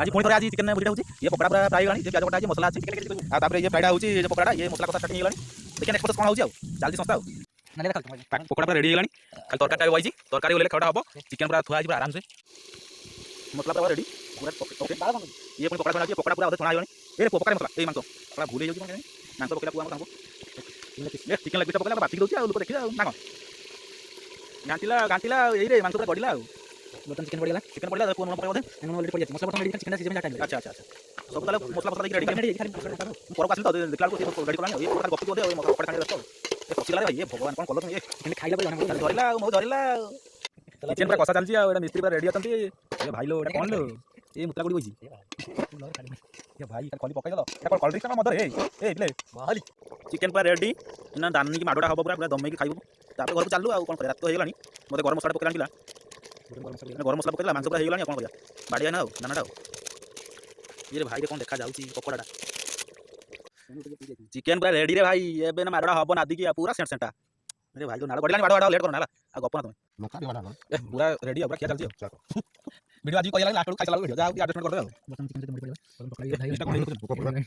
आज पुणी थे आज चिकेन भुजिटा होची ये पकोड़ा पूरा फ्राई गलानी जे प्याज कटा मसला अछि आ तापर ये फ्राइडा होची जे पकोड़ा ये मसला कसा स्टार्टिंग गलानी देखिए नेक्स्ट प्रोसेस कोन होची आ जल्दी संस्था नाले देखा पकोड़ा पूरा रेडी गलानी खाली तरकारी वाइजी तरकारी होले खावटा हबो चिकेन पूरा थुआ पूरा आराम से मसला पूरा रेडी पूरा ओके ये पुणी पकोड़ा बना पकोड़ा पूरा अधे छणा गलानी ए पकोड़ा मसला ए मांस पूरा भूल जाउची कोन मांस पकोड़ा पूरा हमको ये चिकेन लेग पीस पकोड़ा बाती दोची आ लोक देखि ना कोन गांटिला ए रे मांस पूरा गडिला बटन चिकन पड़ गला चिकन पड़ला कोन मन पड़े एनो ऑलरेडी पड़ जाय मसला बटन रेडी चिकन सीजन जा टाइम अच्छा सब ताले मसला रेडी खाली परक आसिल तो देखला को रेडी करलानी ये पकोड़ा गपी दे मसला पकोड़ा खाने रस्तो ए पछिला रे भाई ये भगवान कोन कलो तुम ये खाइला पर जणा धरिला मो धरिला चिकेन पूरा कसा चलची आ एटा मिस्त्री पूरा रेडी अतंती ए भाई लो एटा कोन लो ए मुत्रा गुडी होईची ये भाई का कली पकाई दलो एटा कोल्ड ड्रिंक्स ना मदर ए इले भाई चिकेन पूरा रेडी ना दानी की माडोटा हबो पूरा दमे की खाइबो तापर घर को चालू आ कोन करे रात तो हेगलानी मते गरम मसला पकाई आनिला गरम मसला पकाइला मांस पूरा हेगलानी कोन करिया बाडिया ना नानाटा ये भाई रे कोन देखा जाउची पकोड़ाटा चिकेन पूरा रेडी रे भाई एबे ना माडोटा हबो नादी की पूरा सेंट सेंटा अरे भाई जो नाला गडलानी माडो लेट करो नाला आ गप ना तुम मका भी बना ए पूरा रेडी है पूरा क्या चलची वीडियो आज कोई लास्ट खाई चला वीडियो जा एडजस्टमेंट कर दे बटन चिकन से मुड़ी पड़ गला बटन पकड़ इसका कोई